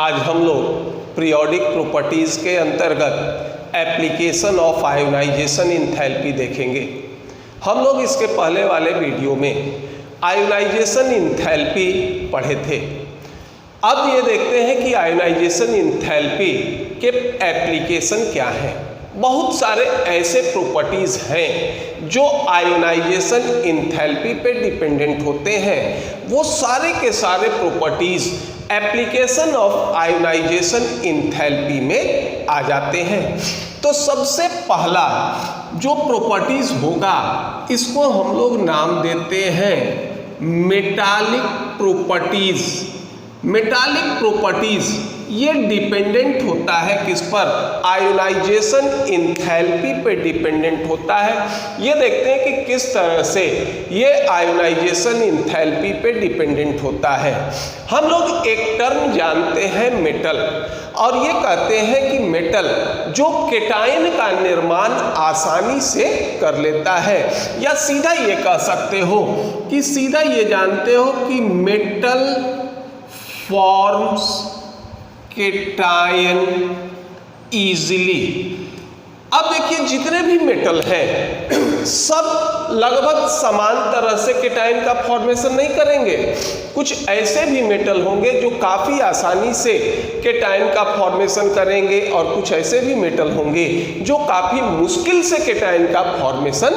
आज हम लोग पीरियोडिक प्रॉपर्टीज़ के अंतर्गत एप्लीकेशन ऑफ आयोनाइजेशन इंथैल्पी देखेंगे। हम लोग इसके पहले वाले वीडियो में आयोनाइजेशन इंथैल्पी पढ़े थे। अब ये देखते हैं कि आयोनाइजेशन इंथैल्पी के एप्लीकेशन क्या हैं। बहुत सारे ऐसे प्रॉपर्टीज़ हैं जो आयोनाइजेशन इंथैल्पी पे डिपेंडेंट होते हैं। वो सारे के सारे properties application of ionisation enthalpy में आ जाते हैं। तो सबसे पहला जो प्रॉपर्टीज़ होगा इसको हम लोग नाम देते हैं मेटालिक प्रॉपर्टीज़। मेटालिक प्रॉपर्टीज़ ये डिपेंडेंट होता है किस पर? आयोनाइजेशन इंथैल्पी पे डिपेंडेंट होता है। ये देखते हैं कि किस तरह से ये आयोनाइजेशन इंथैल्पी पे डिपेंडेंट होता है। हम लोग एक टर्म जानते हैं मेटल, और ये कहते हैं कि मेटल जो केटायन का निर्माण आसानी से कर लेता है, या सीधा ये कह सकते हो कि सीधा ये जानते हो कि मेटल फॉर्म्स केटायन इजीली। अब देखिए जितने भी मेटल हैं सब लगभग समान तरह से केटायन का फॉर्मेशन नहीं करेंगे। कुछ ऐसे भी मेटल होंगे जो काफ़ी आसानी से केटायन का फॉर्मेशन करेंगे, और कुछ ऐसे भी मेटल होंगे जो काफ़ी मुश्किल से केटायन का फॉर्मेशन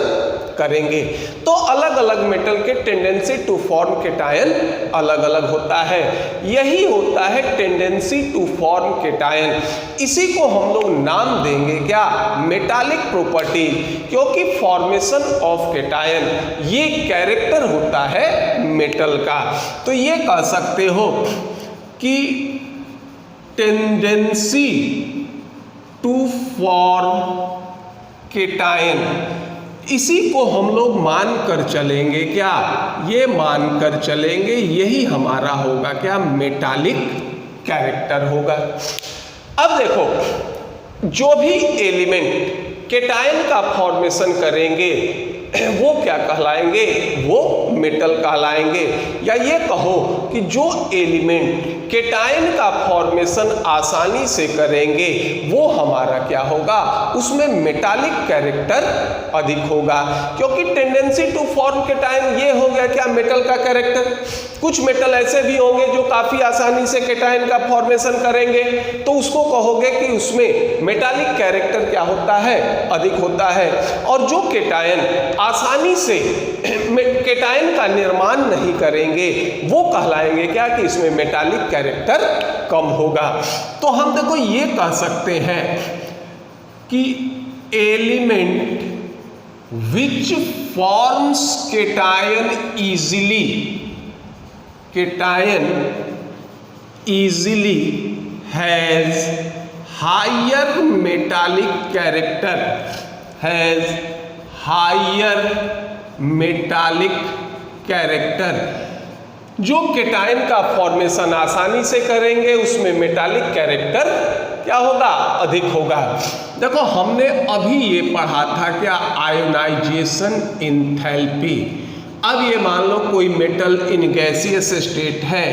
करेंगे। तो अलग अलग मेटल के टेंडेंसी टू फॉर्म केटायन अलग अलग होता है। यही होता है टेंडेंसी टू फॉर्म केटायन। इसी को हम लोग नाम देंगे क्या? मेटालिक प्रॉपर्टी, क्योंकि फॉर्मेशन ऑफ केटायन ये कैरेक्टर होता है मेटल का। तो ये कह सकते हो कि टेंडेंसी टू फॉर्म केटायन, इसी को हम लोग मान कर चलेंगे क्या? ये मान कर चलेंगे, यही हमारा होगा क्या? मेटालिक कैरेक्टर होगा। अब देखो जो भी एलिमेंट केटायन का फॉर्मेशन करेंगे वो क्या कहलाएंगे? वो मेटल कहलाएंगे। या ये कहो कि जो एलिमेंट केटायन का फॉर्मेशन आसानी से करेंगे वो हमारा क्या होगा? उसमें मेटालिक कैरेक्टर अधिक होगा, क्योंकि टेंडेंसी टू फॉर्म केटायन ये हो गया क्या? मेटल का कैरेक्टर। कुछ मेटल ऐसे भी होंगे जो काफ़ी आसानी से केटायन का फॉर्मेशन करेंगे, तो उसको कहोगे कि उसमें मेटालिक कैरेक्टर क्या होता है? अधिक होता है। और जो केटायन आसानी से केटायन का निर्माण नहीं करेंगे वो कहलाएंगे क्या? कि इसमें मेटालिक कैरेक्टर कम होगा। तो हम देखो ये कह सकते हैं कि element which forms cation easily, cation easily has higher metallic character, has higher metallic character. जो केटायन का फॉर्मेशन आसानी से करेंगे उसमें मेटालिक कैरेक्टर क्या होगा? अधिक होगा। देखो हमने अभी ये पढ़ा था क्या? Ionisation enthalpy. अब ये मान लो कोई मेटल इन गैसियस स्टेट है,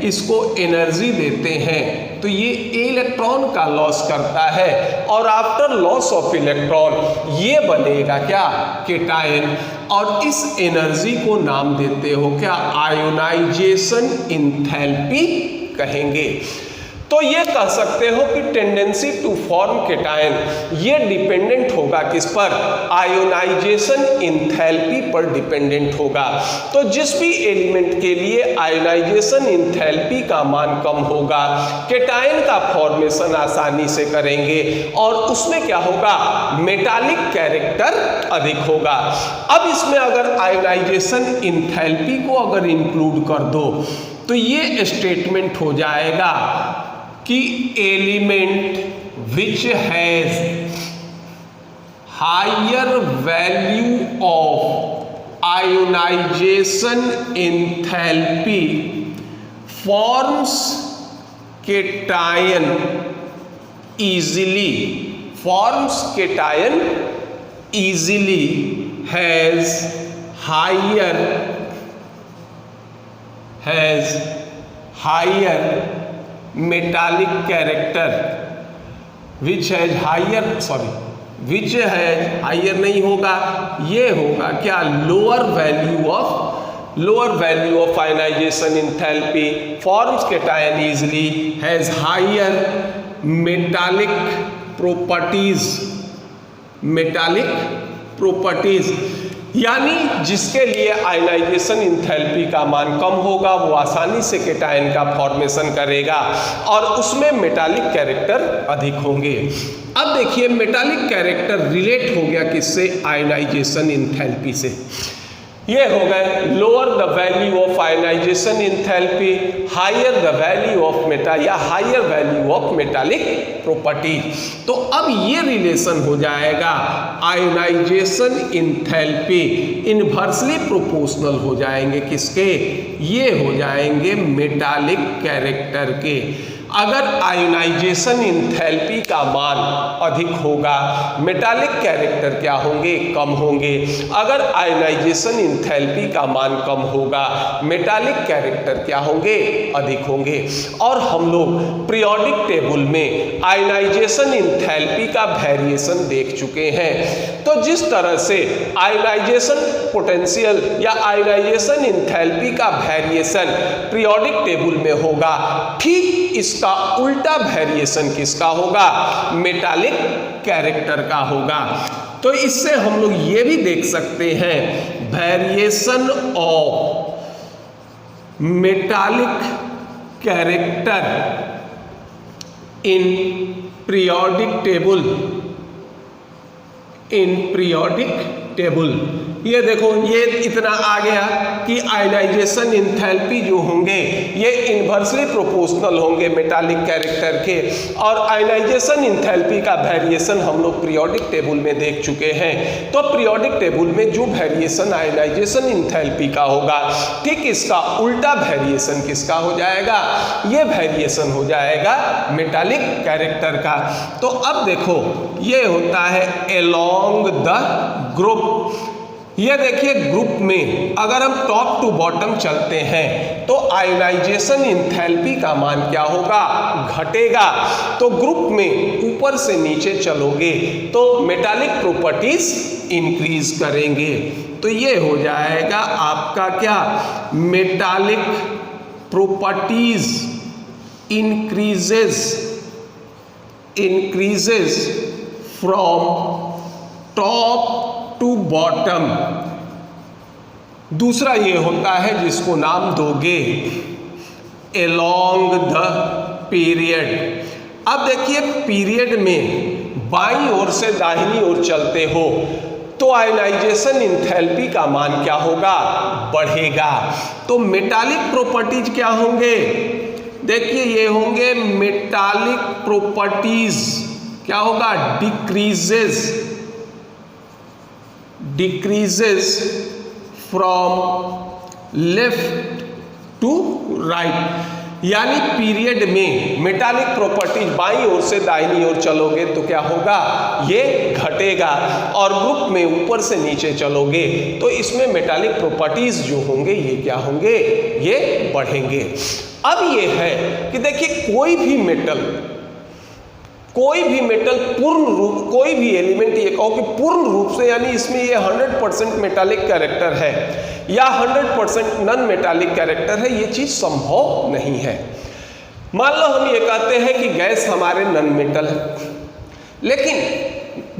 इसको एनर्जी देते हैं तो ये इलेक्ट्रॉन का लॉस करता है, और आफ्टर लॉस ऑफ इलेक्ट्रॉन ये बनेगा क्या? केटायन। और इस एनर्जी को नाम देते हो क्या? आयोनाइजेशन इंथैल्पी कहेंगे। तो ये कह सकते हो कि टेंडेंसी टू फॉर्म केटायन ये डिपेंडेंट होगा किस पर? आयोनाइजेशन इंथैल्पी पर डिपेंडेंट होगा। तो जिस भी एलिमेंट के लिए आयोनाइजेशन इंथैल्पी का मान कम होगा, केटायन का फॉर्मेशन आसानी से करेंगे, और उसमें क्या होगा? मेटालिक कैरेक्टर अधिक होगा। अब इसमें अगर आयोनाइजेशन इंथैल्पी को अगर इंक्लूड कर दो तो ये स्टेटमेंट हो जाएगा कि element which has higher value of ionisation enthalpy forms cation easily, forms cation easily, has higher metallic character which has higher नहीं होगा, ये होगा क्या, lower value of ionisation enthalpy, forms cation easily, has higher metallic properties, यानी जिसके लिए ionization enthalpy का मान कम होगा वो आसानी से केटायन का फॉर्मेशन करेगा और उसमें मेटालिक कैरेक्टर अधिक होंगे। अब देखिए मेटालिक कैरेक्टर रिलेट हो गया किससे, आयनाइजेशन इंथैल्पी से। ये हो गए lower the value of ionisation enthalpy, higher the value of higher value of metallic property. तो अब ये रिलेशन हो जाएगा आयनाइजेशन इंथैल्पी इनवर्सली प्रोपोर्शनल हो जाएंगे किसके, ये हो जाएंगे मेटालिक कैरेक्टर के। अगर आयनाइजेशन इंथैल्पी का मान अधिक होगा, मेटालिक कैरेक्टर क्या होंगे, कम होंगे। अगर आयनाइजेशन इंथैल्पी का मान कम होगा, मेटालिक कैरेक्टर क्या होंगे, अधिक होंगे। और हम लोग पीरियोडिक टेबल में आयनाइजेशन इंथैल्पी का वेरिएशन देख चुके हैं। तो जिस तरह से आयनाइजेशन पोटेंशियल या आयनाइजेशन इंथैल्पी का वेरिएशन पीरियोडिक टेबल में होगा, ठीक इसका उल्टा वेरिएशन किसका होगा, मेटालिक कैरेक्टर का होगा। तो इससे हम लोग ये भी देख सकते हैं variation of metallic character in periodic table. ये देखो ये इतना आ गया कि आयनाइजेशन इंथैल्पी जो होंगे ये इनवर्सली प्रोपोर्शनल होंगे मेटालिक कैरेक्टर के, और आयनाइजेशन इंथैल्पी का वेरिएशन हम लोग पीरियोडिक टेबल में देख चुके हैं। तो पीरियोडिक टेबल में जो वेरिएशन आयनाइजेशन इंथैल्पी का होगा, ठीक इसका उल्टा वेरिएशन किसका हो जाएगा, ये वेरिएशन हो जाएगा मेटालिक कैरेक्टर का। तो अब देखो ये होता है अलोंग द ग्रुप। ये देखिए ग्रुप में अगर हम टॉप टू बॉटम चलते हैं तो आयनाइजेशन इंथैल्पी का मान क्या होगा, घटेगा। तो ग्रुप में ऊपर से नीचे चलोगे तो मेटालिक प्रॉपर्टीज इंक्रीज करेंगे। तो ये हो जाएगा आपका क्या, metallic properties increases from top to bottom. दूसरा ये होता है जिसको नाम दोगे अलोंग द पीरियड। अब देखिए पीरियड में बाईं ओर से दाहिनी ओर चलते हो तो आयनाइजेशन इंथैल्पी का मान क्या होगा, बढ़ेगा। तो मेटालिक प्रॉपर्टीज क्या होंगे, देखिए ये होंगे मेटालिक प्रॉपर्टीज क्या होगा, decreases from left to right. यानी पीरियड में मेटालिक प्रॉपर्टीज बाईं ओर से दाहिनी ओर चलोगे तो क्या होगा, ये घटेगा, और ग्रुप में ऊपर से नीचे चलोगे तो इसमें मेटालिक प्रॉपर्टीज जो होंगे ये क्या होंगे, ये बढ़ेंगे। अब ये है कि देखिए कोई भी मेटल पूर्ण रूप, कोई भी एलिमेंट ये कहो कि पूर्ण रूप से, यानी इसमें ये 100% मेटालिक कैरेक्टर है या 100% नॉन मेटालिक कैरेक्टर है, ये चीज संभव नहीं है। मान लो हम ये कहते हैं कि गैस हमारे नॉन मेटल है, लेकिन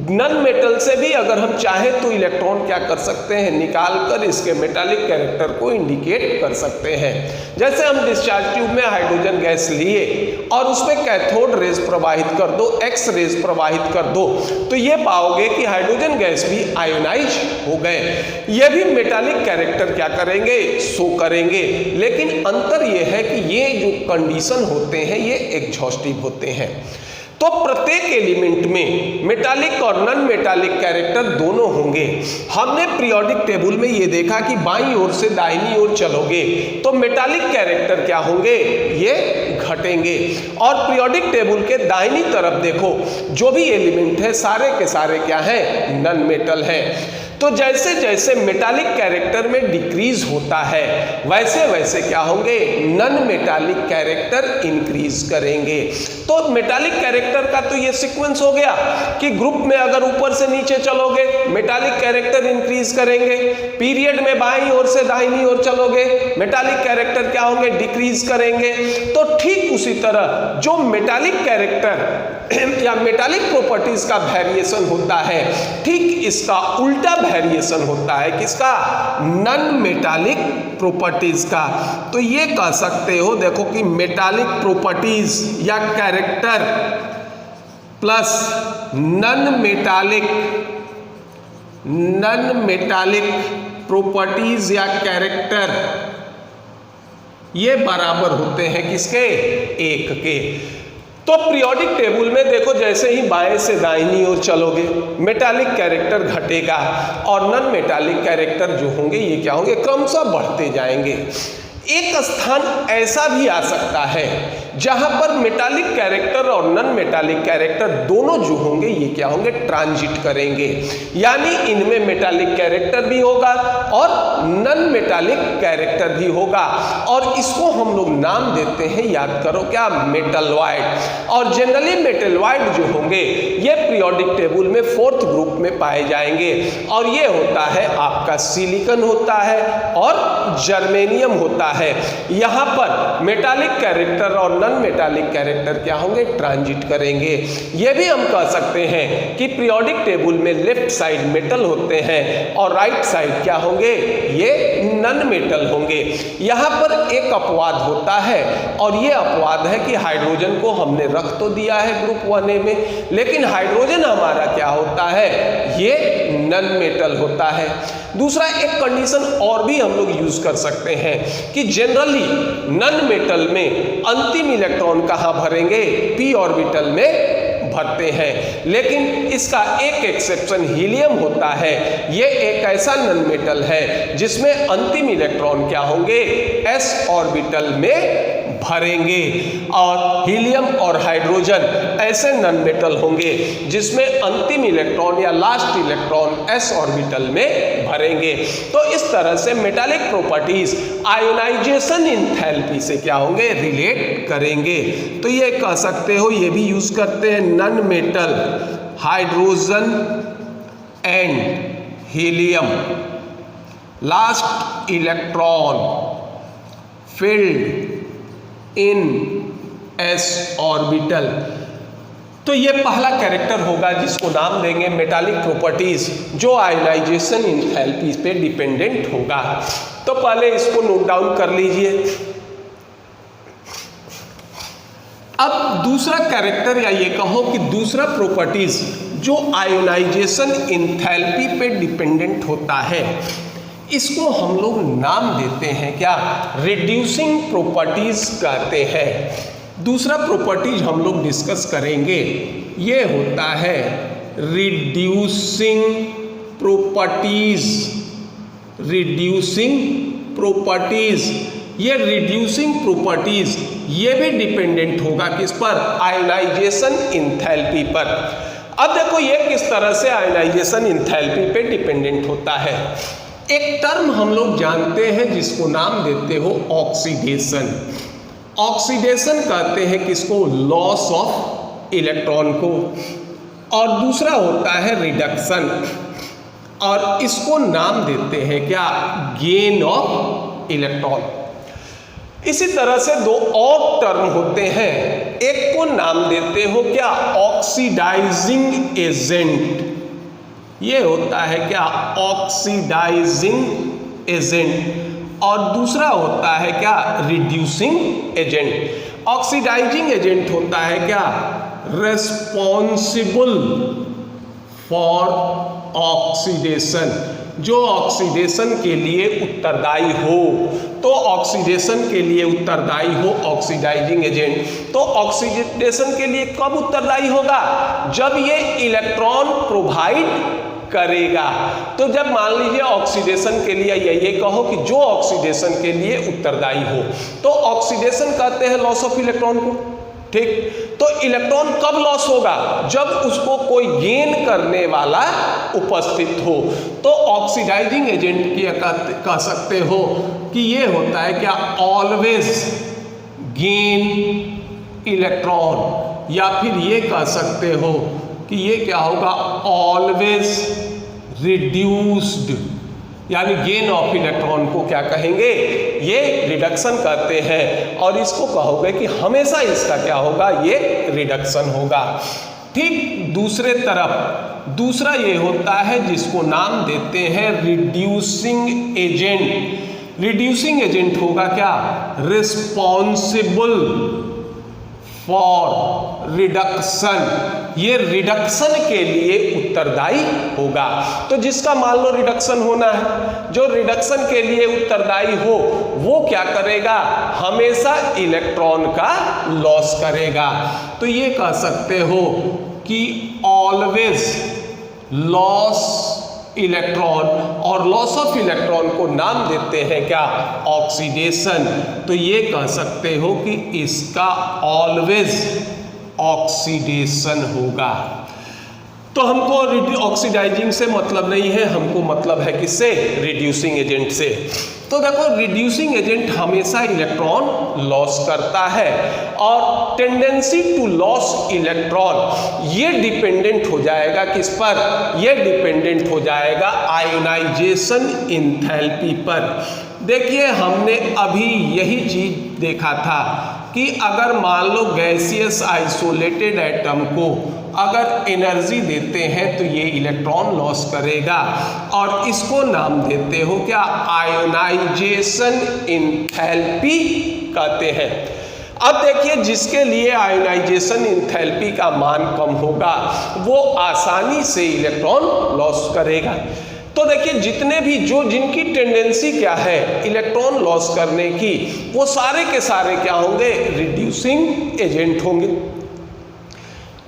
नॉन मेटल से भी अगर हम चाहें तो इलेक्ट्रॉन क्या कर सकते हैं, निकाल कर इसके मेटालिक कैरेक्टर को इंडिकेट कर सकते हैं। जैसे हम डिस्चार्ज ट्यूब में हाइड्रोजन गैस लिए और उसमें कैथोड रेज प्रवाहित कर दो, एक्स रेज प्रवाहित कर दो, तो ये पाओगे कि हाइड्रोजन गैस भी आयोनाइज हो गए। ये भी मेटालिक कैरेक्टर क्या करेंगे, शो करेंगे। लेकिन अंतर ये है कि ये जो कंडीशन होते हैं ये एग्जॉस्टिव होते हैं। तो प्रत्येक एलिमेंट में मेटालिक और नॉन मेटालिक कैरेक्टर दोनों होंगे। हमने पीरियोडिक टेबल में ये देखा कि बाईं ओर से दाहिनी ओर चलोगे तो मेटालिक कैरेक्टर क्या होंगे, ये घटेंगे। और पीरियोडिक टेबल के दाहिनी तरफ देखो जो भी एलिमेंट है सारे के सारे क्या हैं, नॉन मेटल है। तो जैसे जैसे मेटालिक कैरेक्टर में डिक्रीज होता है वैसे वैसे क्या होंगे, नॉन मेटालिक कैरेक्टर इंक्रीज करेंगे। तो मेटालिक कैरेक्टर का तो ये सीक्वेंस हो गया कि ग्रुप में अगर ऊपर से नीचे चलोगे मेटालिक कैरेक्टर इंक्रीज करेंगे, पीरियड में बाईं ओर से दाहिनी ओर चलोगे मेटालिक कैरेक्टर क्या होंगे, डिक्रीज करेंगे। तो ठीक उसी तरह जो मेटालिक कैरेक्टर या मेटालिक प्रॉपर्टीज का वेरिएशन होता है, ठीक इसका उल्टा वेरिएशन होता है किसका, नॉन मेटालिक प्रॉपर्टीज का। तो ये कह सकते हो देखो कि मेटालिक प्रॉपर्टीज या character plus non metallic properties या कैरेक्टर ये बराबर होते हैं किसके, एक के। तो पीरियोडिक टेबल में देखो जैसे ही बाएं से दाहिनी ओर चलोगे मेटालिक कैरेक्टर घटेगा और नॉन मेटालिक कैरेक्टर जो होंगे ये क्या होंगे, क्रमशः बढ़ते जाएंगे। एक स्थान ऐसा भी आ सकता है जहां पर मेटालिक कैरेक्टर और नॉन मेटालिक कैरेक्टर दोनों जो होंगे ये क्या होंगे, ट्रांजिट करेंगे, यानी इनमें मेटालिक कैरेक्टर भी होगा और नॉन मेटालिक कैरेक्टर भी होगा। और इसको हम लोग नाम देते हैं, याद करो क्या, मेटलॉइड। और जनरली मेटलॉइड जो होंगे ये पीरियोडिक टेबल में फोर्थ ग्रुप में पाए जाएंगे और ये होता है आपका सिलिकॉन होता है और जर्मेनियम होता है। यहां पर मेटालिक कैरेक्टर और नॉन मेटालिक कैरेक्टर क्या होंगे, ट्रांजिट करेंगे। ये भी हम कह सकते हैं कि पीरियोडिक टेबल में लेफ्ट साइड मेटल होते हैं और राइट साइड क्या होंगे, ये नॉन मेटल होंगे। यहां पर एक अपवाद होता है और ये अपवाद है कि हाइड्रोजन को हमने रख तो दिया है ग्रुप 1A में, लेकिन हाइड्रोजन हमारा क्या होता है, ये नॉन मेटल होता है। दूसरा एक कंडीशन और भी हम लोग यूज कर सकते हैं कि जनरली नॉन मेटल में अंतिम इलेक्ट्रॉन कहां भरेंगे, पी ऑर्बिटल में भरते हैं, लेकिन इसका एक एक्सेप्शन हीलियम होता है। ये एक ऐसा नॉन मेटल है जिसमें अंतिम इलेक्ट्रॉन क्या होंगे, एस ऑर्बिटल में भरेंगे। और हीलियम और हाइड्रोजन ऐसे नॉन मेटल होंगे जिसमें अंतिम इलेक्ट्रॉन या लास्ट इलेक्ट्रॉन एस ऑर्बिटल में भरेंगे। तो इस तरह से मेटालिक प्रॉपर्टीज आयोनाइजेशन एंथैल्पी से क्या होंगे, रिलेट करेंगे। तो ये कह सकते हो, ये भी यूज करते हैं, non metal hydrogen and helium last electron filled in S orbital. तो ये पहला कैरेक्टर होगा जिसको नाम देंगे मेटालिक प्रॉपर्टीज, जो आयोनाइजेशन एंथैल्पी पे डिपेंडेंट होगा। तो पहले इसको नोट डाउन कर लीजिए। अब दूसरा कैरेक्टर या ये कहो कि दूसरा प्रॉपर्टीज जो आयोनाइजेशन एंथैल्पी पे डिपेंडेंट होता है, इसको हम लोग नाम देते हैं क्या, रिड्यूसिंग प्रॉपर्टीज कहते हैं। दूसरा प्रॉपर्टीज हम लोग डिस्कस करेंगे, ये होता है रिड्यूसिंग प्रॉपर्टीज। रिड्यूसिंग प्रॉपर्टीज, ये रिड्यूसिंग प्रॉपर्टीज ये भी डिपेंडेंट होगा किस पर, आयोनाइजेशन एंथैल्पी पर। अब देखो ये किस तरह से आयोनाइजेशन एंथैल्पी पे डिपेंडेंट होता है। एक टर्म हम लोग जानते हैं जिसको नाम देते हो ऑक्सीडेशन। ऑक्सीडेशन कहते हैं किसको, लॉस ऑफ इलेक्ट्रॉन को। और दूसरा होता है रिडक्शन, और इसको नाम देते हैं क्या, गेन ऑफ इलेक्ट्रॉन। इसी तरह से दो और टर्म होते हैं, एक को नाम देते हो क्या, ऑक्सीडाइजिंग एजेंट। ये होता है क्या, ऑक्सीडाइजिंग एजेंट, और दूसरा होता है क्या, रिड्यूसिंग एजेंट। ऑक्सीडाइजिंग एजेंट होता है क्या, रेस्पॉन्सिबल फॉर ऑक्सीडेशन, जो ऑक्सीडेशन के लिए उत्तरदायी हो। तो ऑक्सीडेशन के लिए उत्तरदायी हो ऑक्सीडाइजिंग एजेंट। तो ऑक्सीडेशन के लिए कब उत्तरदायी होगा, जब ये इलेक्ट्रॉन प्रोवाइड करेगा। तो जब मान लीजिए ऑक्सीडेशन के लिए ये कहो कि जो ऑक्सीडेशन के लिए उत्तरदायी हो, तो ऑक्सीडेशन कहते हैं लॉस ऑफ इलेक्ट्रॉन को, ठीक। तो इलेक्ट्रॉन कब लॉस होगा? जब उसको कोई गेन करने वाला उपस्थित हो। तो ऑक्सीडाइजिंग एजेंट की कह सकते हो कि ये होता है क्या, ऑलवेज गेन इलेक्ट्रॉन, या फिर ये कह सकते हो कि ये क्या होगा, ऑलवेज रिड्यूस्ड, यानी गेन ऑफ इलेक्ट्रॉन को क्या कहेंगे, ये रिडक्शन कहते हैं। और इसको कहोगे कि हमेशा इसका क्या होगा, ये रिडक्शन होगा। ठीक दूसरे तरफ दूसरा ये होता है जिसको नाम देते हैं रिड्यूसिंग एजेंट। रिड्यूसिंग एजेंट होगा क्या, रिस्पॉन्सिबल फॉर रिडक्शन, ये रिडक्शन के लिए उत्तरदायी होगा। तो जिसका मान लो रिडक्शन होना है, जो रिडक्शन के लिए उत्तरदायी हो वो क्या करेगा, हमेशा इलेक्ट्रॉन का लॉस करेगा। तो ये कह सकते हो कि ऑलवेज लॉस इलेक्ट्रॉन, और लॉस ऑफ इलेक्ट्रॉन को नाम देते हैं क्या, ऑक्सीडेशन। तो ये कह सकते हो कि इसका ऑलवेज ऑक्सीडेशन होगा। तो हमको ऑक्सीडाइजिंग से मतलब नहीं है, हमको मतलब है किससे, रिड्यूसिंग एजेंट से। तो देखो रिड्यूसिंग एजेंट हमेशा इलेक्ट्रॉन लॉस करता है, और टेंडेंसी टू लॉस इलेक्ट्रॉन ये डिपेंडेंट हो जाएगा किस पर, ये डिपेंडेंट हो जाएगा आयोनाइजेशन इंथैल्पी पर। देखिए हमने अभी यही चीज देखा था कि अगर मान लो गैसियस आइसोलेटेड एटम को अगर एनर्जी देते हैं तो ये इलेक्ट्रॉन लॉस करेगा, और इसको नाम देते हो क्या, आयोनाइजेशन इंथैल्पी कहते हैं। अब देखिए जिसके लिए आयोनाइजेशन इंथैल्पी का मान कम होगा वो आसानी से इलेक्ट्रॉन लॉस करेगा। तो देखिए जितने भी जो जिनकी टेंडेंसी क्या है इलेक्ट्रॉन लॉस करने की, वो सारे के सारे क्या होंगे, रिड्यूसिंग एजेंट होंगे।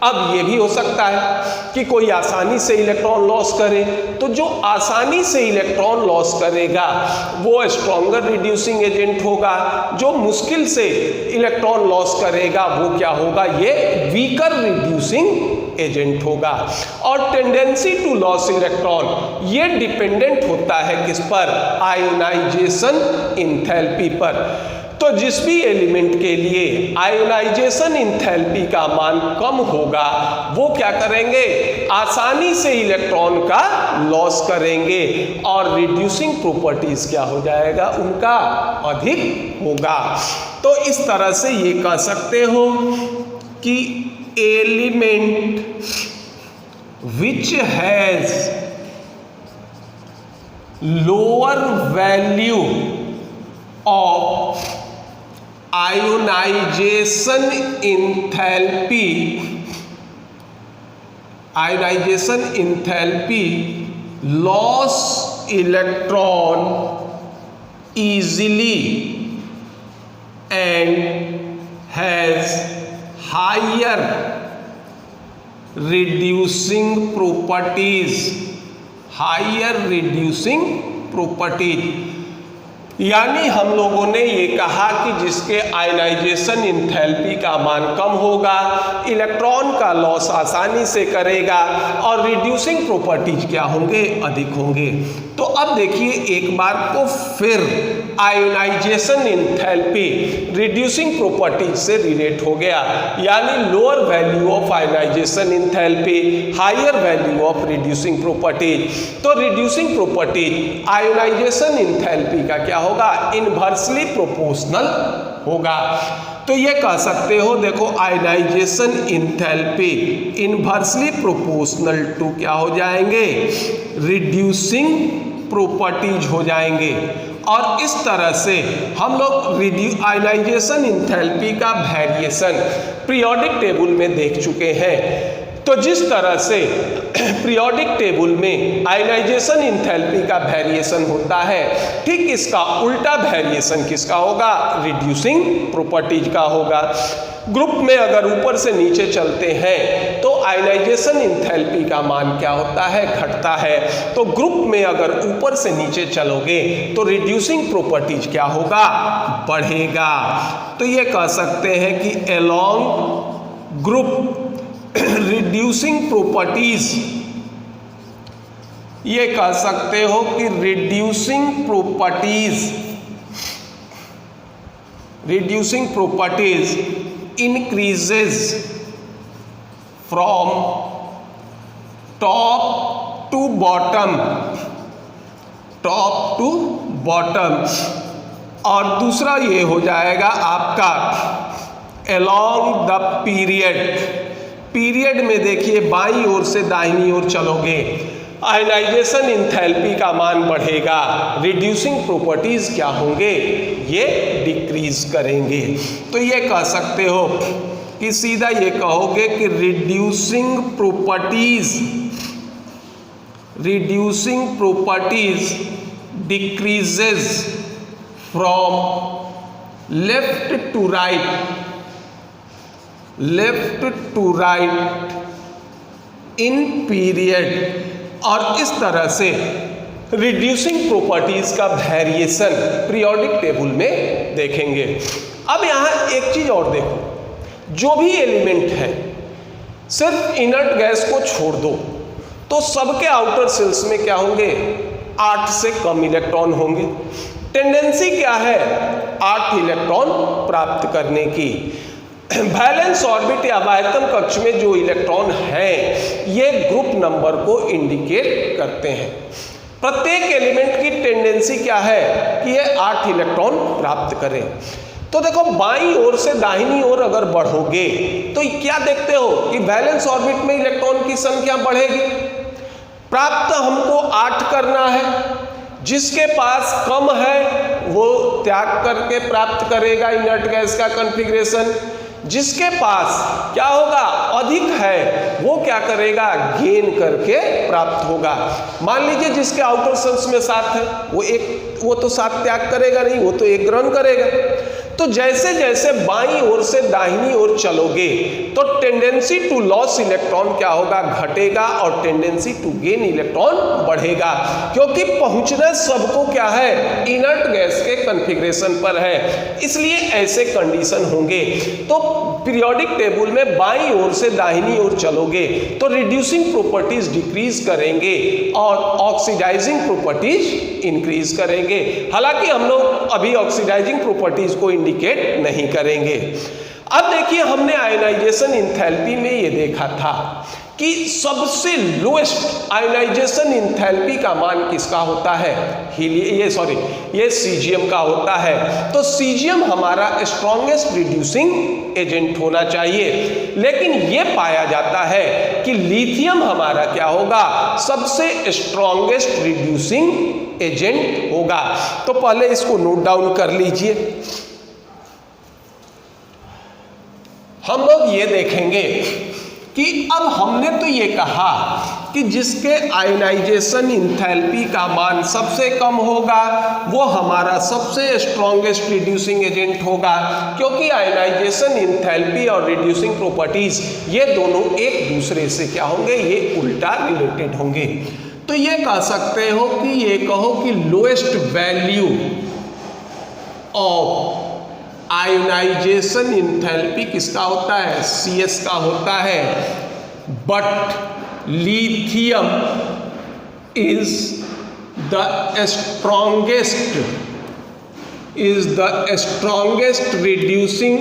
अब ये भी हो सकता है कि कोई आसानी से इलेक्ट्रॉन लॉस करे, तो जो आसानी से इलेक्ट्रॉन लॉस करेगा वो स्ट्रॉन्गर रिड्यूसिंग एजेंट होगा, जो मुश्किल से इलेक्ट्रॉन लॉस करेगा वो क्या होगा, ये वीकर रिड्यूसिंग एजेंट होगा। और टेंडेंसी टू लॉस इलेक्ट्रॉन ये डिपेंडेंट होता है किस पर, आयोनाइजेशन इंथैल्पी पर। तो जिस भी एलिमेंट के लिए आयोनाइजेशन इंथैल्पी का मान कम होगा वो क्या करेंगे, आसानी से इलेक्ट्रॉन का लॉस करेंगे, और रिड्यूसिंग प्रॉपर्टीज क्या हो जाएगा, उनका अधिक होगा। तो इस तरह से ये कह सकते हो कि element which has lower value of ionization enthalpy loss electron easily and has higher reducing properties। यानी हम लोगों ने ये कहा कि जिसके आयनाइजेशन इंथैल्पी का मान कम होगा, इलेक्ट्रॉन का लॉस आसानी से करेगा, और रिड्यूसिंग प्रॉपर्टीज क्या होंगे, अधिक होंगे। तो अब देखिए एक बार को फिर आयोनाइजेशन इंथैल्पी रिड्यूसिंग प्रॉपर्टीज से रिलेट हो गया, यानी lower value of ionisation enthalpy, higher value of reducing properties. तो रिड्यूसिंग प्रॉपर्टीज आयोनाइजेशन इंथैल्पी का क्या होगा, इनवर्सली प्रोपोर्शनल होगा। तो ये कह सकते हो, देखो ionisation enthalpy inversely proportional to क्या हो जाएंगे, रिड्यूसिंग प्रॉपर्टीज हो जाएंगे। और इस तरह से हम लोग आयोनाइजेशन इंथैल्पी का वेरिएशन पीरियोडिक टेबल में देख चुके हैं। तो जिस तरह से पीरियोडिक टेबल में आयनाइजेशन इंथैल्पी का वेरिएशन होता है, ठीक इसका उल्टा वेरिएशन किसका होगा? रिड्यूसिंग प्रॉपर्टीज का होगा। ग्रुप में अगर ऊपर से नीचे चलते हैं तो आयनाइजेशन इंथैल्पी का मान क्या होता है? घटता है। तो ग्रुप में अगर ऊपर से नीचे चलोगे तो रिड्यूसिंग प्रॉपर्टीज क्या होगा? बढ़ेगा। तो ये कह सकते हैं कि अलोंग ग्रुप रिड्यूसिंग प्रॉपर्टीज, ये कह सकते हो कि reducing properties increases from top to bottom. और दूसरा ये हो जाएगा आपका अलोंग द पीरियड में देखिए बाईं ओर से दाहिनी ओर चलोगे, आयनाइजेशन इंथैल्पी का मान बढ़ेगा, रिड्यूसिंग प्रॉपर्टीज क्या होंगे? ये डिक्रीज करेंगे। तो ये कह सकते हो कि सीधा ये कहोगे कि reducing properties decreases from left to right in period. और इस तरह से रिड्यूसिंग प्रॉपर्टीज का वेरिएशन पीरियोडिक टेबल में देखेंगे। अब यहाँ एक चीज और देखो, जो भी एलिमेंट है सिर्फ इनर्ट गैस को छोड़ दो तो सबके आउटर सेल्स में क्या होंगे? 8 से कम इलेक्ट्रॉन होंगे। टेंडेंसी क्या है? 8 इलेक्ट्रॉन प्राप्त करने की। वैलेंस ऑर्बिट या आयतन कक्ष में जो इलेक्ट्रॉन है ये ग्रुप नंबर को इंडिकेट करते हैं। प्रत्येक एलिमेंट की टेंडेंसी क्या है कि ये 8 इलेक्ट्रॉन प्राप्त करें। तो देखो बाईं ओर से दाहिनी ओर अगर बढ़ोगे तो क्या देखते हो कि वैलेंस ऑर्बिट में इलेक्ट्रॉन की संख्या बढ़ेगी। प्राप्त हमको 8 करना है, जिसके पास कम है वो त्याग करके प्राप्त करेगा इनर्ट गैस का कॉन्फ़िगरेशन, जिसके पास क्या होगा? अधिक है वो क्या करेगा? गेन करके प्राप्त होगा। मान लीजिए जिसके आउटर सेल्स में 7 है वो तो 7 त्याग करेगा नहीं, वो तो 1 ग्रहण करेगा। तो जैसे जैसे बाईं ओर से दाहिनी ओर चलोगे तो टेंडेंसी टू लॉस इलेक्ट्रॉन क्या होगा? घटेगा, और टेंडेंसी टू गेन इलेक्ट्रॉन बढ़ेगा, क्योंकि पहुंचना सबको क्या है? इनर्ट गैस के कॉन्फ़िगरेशन पर है। इसलिए ऐसे कंडीशन होंगे। तो पीरियोडिक टेबल में बाईं ओर से दाहिनी ओर चलोगे तो रिड्यूसिंग प्रॉपर्टीज डिक्रीज करेंगे और ऑक्सीडाइजिंग प्रॉपर्टीज इंक्रीज करेंगे। हालांकि हम लोग अभी ऑक्सीडाइजिंग प्रॉपर्टीज को इंडिकेट नहीं करेंगे। अब देखिए हमने आयनाइजेशन इंथैल्पी में ये देखा था कि सबसे लोएस्ट आयनाइजेशन इंथैल्पी का मान किसका होता है? ये सीजियम का होता है। तो सीजियम हमारा स्ट्रॉन्गेस्ट रिड्यूसिंग एजेंट होना चाहिए, लेकिन ये पाया जाता है कि लिथियम हमारा क्या होगा? सबसे स्ट्रॉन्गेस्ट रिड्यूसिंग एजेंट होगा। तो पहले इसको नोट डाउन कर लीजिए। हम लोग ये देखेंगे कि अब हमने तो ये कहा कि जिसके आयनाइजेशन इंथैल्पी का मान सबसे कम होगा वो हमारा सबसे स्ट्रॉन्गेस्ट रिड्यूसिंग एजेंट होगा, क्योंकि आयनाइजेशन इंथैल्पी और रिड्यूसिंग प्रॉपर्टीज ये दोनों एक दूसरे से क्या होंगे? ये उल्टा रिलेटेड होंगे। तो ये कह सकते हो कि ये कहो कि lowest value of ionisation enthalpy किसका होता है? CS का होता है। But lithium is the strongest reducing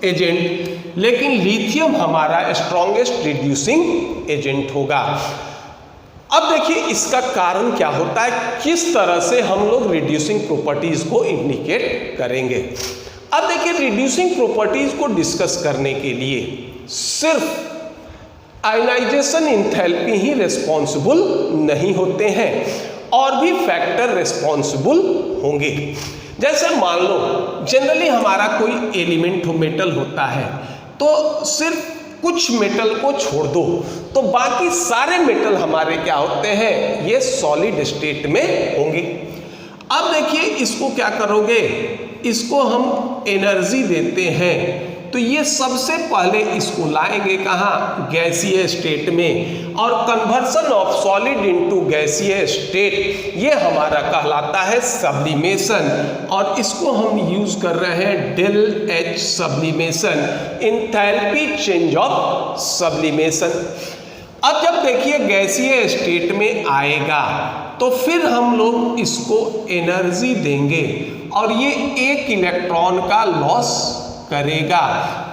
agent, लेकिन लिथियम हमारा स्ट्रॉन्गेस्ट रिड्यूसिंग एजेंट होगा। अब देखिए इसका कारण क्या होता है, किस तरह से हम लोग रिड्यूसिंग प्रॉपर्टीज को इंडिकेट करेंगे। अब देखिए रिड्यूसिंग प्रॉपर्टीज को डिस्कस करने के लिए सिर्फ आयनाइजेशन इंथैल्पी ही रिस्पॉन्सिबल नहीं होते हैं, और भी फैक्टर रिस्पॉन्सिबल होंगे। जैसे मान लो जनरली हमारा कोई एलिमेंट हो, मेटल होता है, तो सिर्फ कुछ मेटल को छोड़ दो तो बाकी सारे मेटल हमारे क्या होते हैं, ये सॉलिड स्टेट में होंगे। अब देखिए इसको क्या करोगे, इसको हम एनर्जी देते हैं तो ये सबसे पहले इसको लाएंगे कहाँ, गैसीय स्टेट में, और कन्वर्सन ऑफ सॉलिड इनटू गैसीय स्टेट ये हमारा कहलाता है सब्लिमेशन, और इसको हम यूज कर रहे हैं del H sublimation, enthalpy change of sublimation. अब जब देखिए गैसीय स्टेट में आएगा तो फिर हम लोग इसको एनर्जी देंगे और ये एक इलेक्ट्रॉन का लॉस करेगा,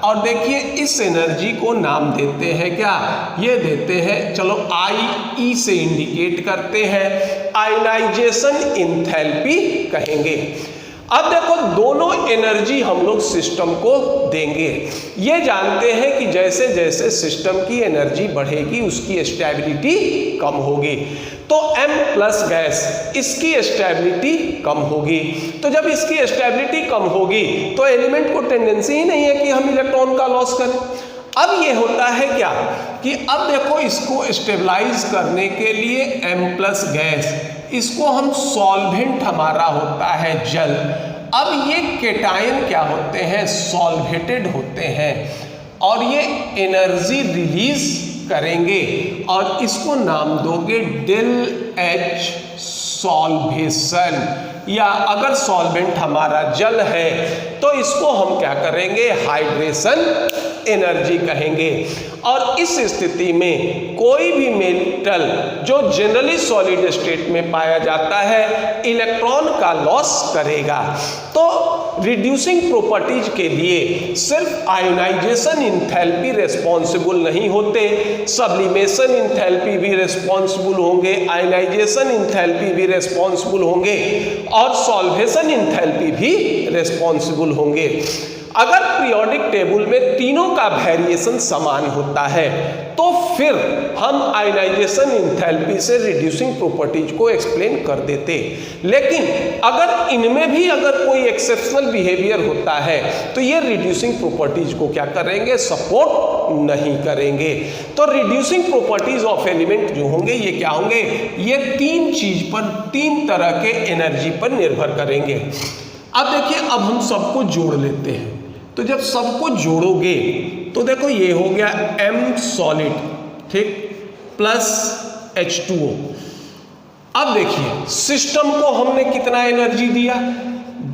और देखिए इस एनर्जी को नाम देते हैं क्या, ये देते हैं, चलो आई से इंडिकेट करते हैं, आयनाइजेशन एंथैल्पी कहेंगे। अब देखो दोनों एनर्जी हम लोग सिस्टम को देंगे, ये जानते हैं कि जैसे जैसे सिस्टम की एनर्जी बढ़ेगी उसकी स्टेबिलिटी कम होगी, तो M प्लस गैस इसकी स्टेबिलिटी कम होगी, तो जब इसकी स्टेबिलिटी कम होगी तो एलिमेंट को टेंडेंसी ही नहीं है कि हम इलेक्ट्रॉन का लॉस करें। अब ये होता है क्या कि अब देखो इसको स्टेबलाइज करने के लिए M प्लस गैस, इसको हम सॉल्वेंट हमारा होता है जल, अब ये केटायन क्या होते हैं, सॉल्वेटेड होते हैं, और ये एनर्जी रिलीज करेंगे और इसको नाम दोगे डेल एच सॉल्वेशन, या अगर सॉल्वेंट हमारा जल है तो इसको हम क्या करेंगे, हाइड्रेशन एनर्जी कहेंगे। और इस स्थिति में कोई भी मेटल जो जनरली सॉलिड स्टेट में पाया जाता है इलेक्ट्रॉन का लॉस करेगा। तो रिड्यूसिंग प्रॉपर्टीज के लिए सिर्फ आयोनाइजेशन इंथैल्पी रिस्पॉन्सिबल नहीं होते, सब्लिमेशन इंथैल्पी भी रिस्पॉन्सिबल होंगे, आयोनाइजेशन इंथैल्पी भी रिस्पॉन्सिबल होंगे, और सॉल्वेशन इंथैल्पी भी रिस्पॉन्सिबल होंगे। अगर पीरियोडिक टेबल में तीनों का वेरिएशन समान होता है तो फिर हम आयनाइजेशन इंथैल्पी से रिड्यूसिंग प्रॉपर्टीज को एक्सप्लेन कर देते, लेकिन अगर इनमें भी अगर कोई एक्सेप्शनल बिहेवियर होता है तो ये रिड्यूसिंग प्रॉपर्टीज को क्या करेंगे, सपोर्ट नहीं करेंगे। तो रिड्यूसिंग प्रॉपर्टीज ऑफ एलिमेंट जो होंगे ये क्या होंगे, ये तीन चीज पर, तीन तरह के एनर्जी पर निर्भर करेंगे। अब देखिए अब हम सबको जोड़ लेते हैं, तो जब सबको जोड़ोगे तो देखो ये हो गया M सॉलिड, ठीक, प्लस H2O। अब देखिए सिस्टम को हमने कितना एनर्जी दिया,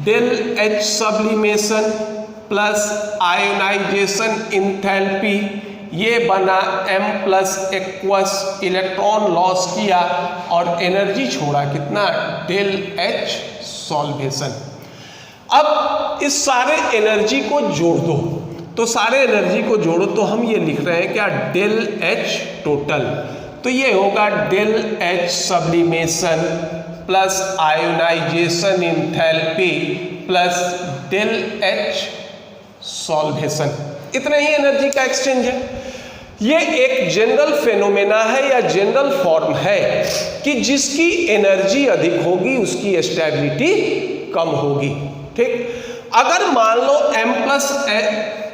del H sublimation plus ionisation enthalpy, ये बना M plus aqueous, electron loss किया और एनर्जी छोड़ा कितना, डेल H सॉल्वेशन। अब इस सारे एनर्जी को जोड़ दो, तो सारे एनर्जी को जोड़ो तो हम ये लिख रहे हैं क्या, डेल H टोटल, तो ये होगा del H sublimation plus ionisation enthalpy plus del H solvation, इतने ही एनर्जी का एक्सचेंज है। ये एक जनरल फेनोमेना है या जनरल फॉर्म है कि जिसकी एनर्जी अधिक होगी उसकी स्टेबिलिटी कम होगी, ठीक। अगर मान लो M प्लस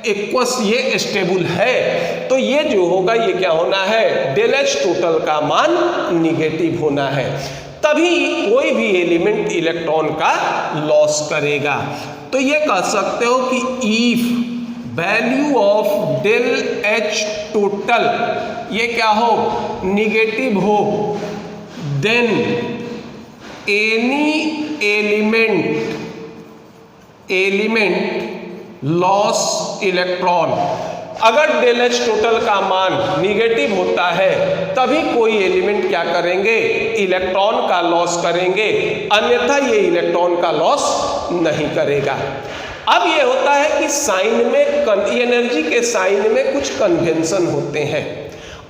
एक्वस ये स्टेबल है तो ये जो होगा ये क्या होना है, डेल H टोटल का मान निगेटिव होना है, तभी कोई भी एलिमेंट इलेक्ट्रॉन का लॉस करेगा। तो ये कह सकते हो कि if value of del H total ये क्या हो, निगेटिव हो, then any element loss electron, अगर डेल H टोटल का मान निगेटिव होता है तभी कोई एलिमेंट क्या करेंगे, इलेक्ट्रॉन का लॉस करेंगे, अन्यथा ये इलेक्ट्रॉन का लॉस नहीं करेगा। अब ये होता है कि साइन में, एनर्जी के साइन में कुछ कन्वेंशन होते हैं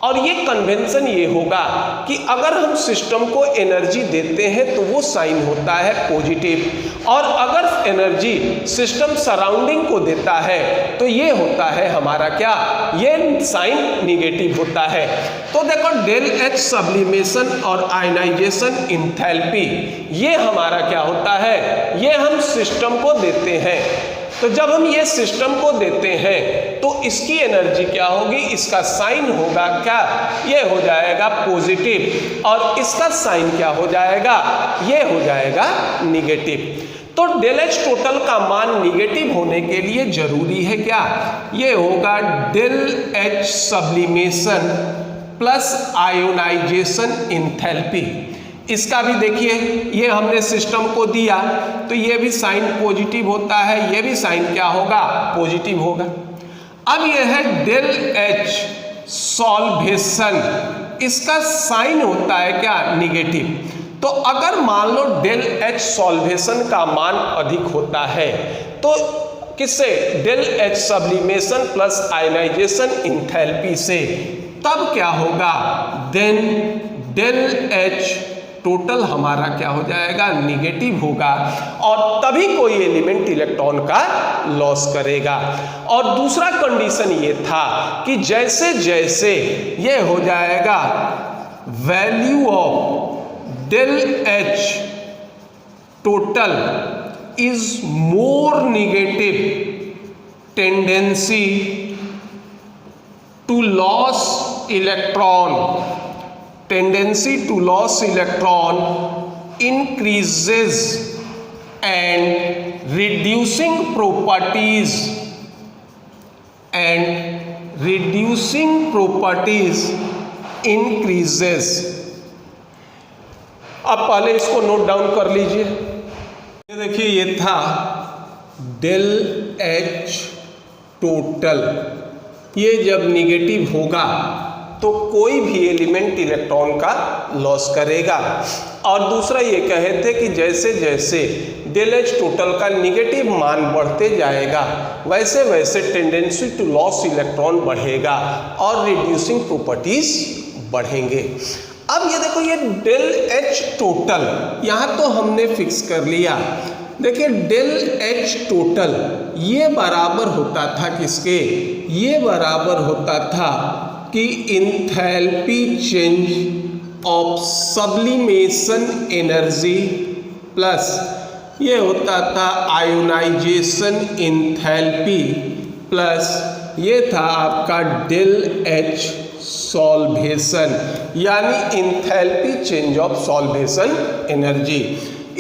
और ये कन्वेंशन ये होगा कि अगर हम सिस्टम को एनर्जी देते हैं तो वो साइन होता है पॉजिटिव, और अगर एनर्जी सिस्टम सराउंडिंग को देता है तो ये होता है हमारा क्या, ये साइन निगेटिव होता है। तो देखो डेल एच सब्लिमेशन और आयनाइजेशन इंथैल्पी, ये हमारा क्या होता है, ये हम सिस्टम को देते हैं। तो जब हम ये सिस्टम को देते हैं तो इसकी एनर्जी क्या होगी, इसका साइन होगा क्या, ये हो जाएगा पॉजिटिव, और इसका साइन क्या हो जाएगा, ये हो जाएगा निगेटिव। तो डेल एच टोटल का मान निगेटिव होने के लिए जरूरी है क्या, ये होगा del H sublimation plus ionisation enthalpy. इसका भी देखिए, ये हमने सिस्टम को दिया तो ये भी साइन पॉजिटिव होता है, ये भी साइन क्या होगा, पॉजिटिव होगा। अब ये है डेल एच सॉल्वेशन, इसका साइन होता है क्या, निगेटिव। तो अगर मान लो डेल एच सॉल्वेशन का मान अधिक होता है तो किससे, del H sublimation plus ionisation enthalpy से, तब क्या होगा, देन डेल एच टोटल हमारा क्या हो जाएगा, निगेटिव होगा, और तभी कोई एलिमेंट इलेक्ट्रॉन का लॉस करेगा। और दूसरा कंडीशन ये था कि जैसे जैसे ये हो जाएगा value of del H total is more negative, tendency to loss electron, tendency to loss electron increases and reducing properties increases। अब पहले इसको नोट डाउन कर लीजिए। ये देखिए, ये था डेल एच टोटल, ये जब निगेटिव होगा तो कोई भी एलिमेंट इलेक्ट्रॉन का लॉस करेगा। और दूसरा ये कहे थे कि जैसे जैसे डेल एच टोटल का निगेटिव मान बढ़ते जाएगा वैसे वैसे टेंडेंसी टू लॉस इलेक्ट्रॉन बढ़ेगा और रिड्यूसिंग प्रॉपर्टीज बढ़ेंगे। अब ये देखो, ये डेल एच टोटल यहाँ तो हमने फिक्स कर लिया। देखिए डेल एच टोटल ये बराबर होता था किसके, ये बराबर होता था कि enthalpy change of sublimation energy plus ये होता था आयोनाइजेशन इंथैल्पी प्लस ये था आपका डेल एच सॉल्वेशन, यानी enthalpy change of solvation energy.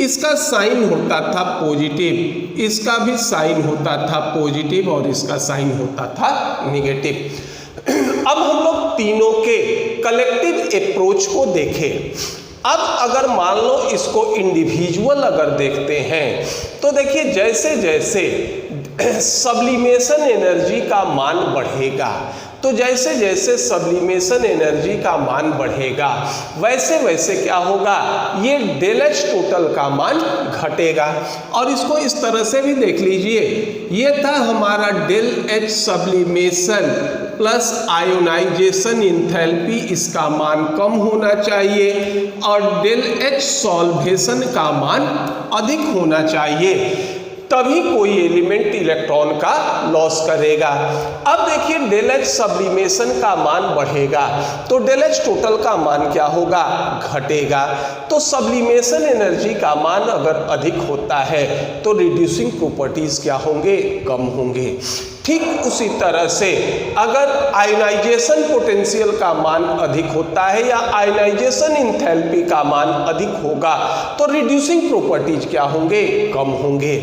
इसका साइन होता था पॉजिटिव, इसका भी साइन होता था पॉजिटिव, और इसका साइन होता था निगेटिव। अब हम लोग तीनों के कलेक्टिव अप्रोच को देखें। अब अगर मान लो इसको इंडिविजुअल अगर देखते हैं तो देखिए, जैसे जैसे सब्लिमेशन एनर्जी का मान बढ़ेगा तो जैसे जैसे सब्लिमेशन एनर्जी का मान बढ़ेगा वैसे वैसे क्या होगा, ये डेल एच टोटल का मान घटेगा। और इसको इस तरह से भी देख लीजिए, ये था हमारा del H sublimation plus ionisation enthalpy, इसका मान कम होना चाहिए, और डेल एच सॉल्वेशन का मान अधिक होना चाहिए, तभी कोई एलिमेंट इलेक्ट्रॉन का लॉस करेगा। अब देखिए, डेल एच सब्लिमेशन का मान बढ़ेगा तो डेल एच टोटल का मान क्या होगा, घटेगा। तो सब्लिमेशन एनर्जी का मान अगर अधिक होता है तो रिड्यूसिंग प्रॉपर्टीज क्या होंगे, कम होंगे। ठीक उसी तरह से अगर आयनाइजेशन पोटेंशियल का मान अधिक होता है या आयनाइजेशन इंथैल्पी का मान अधिक होगा तो रिड्यूसिंग प्रॉपर्टीज क्या होंगे, कम होंगे।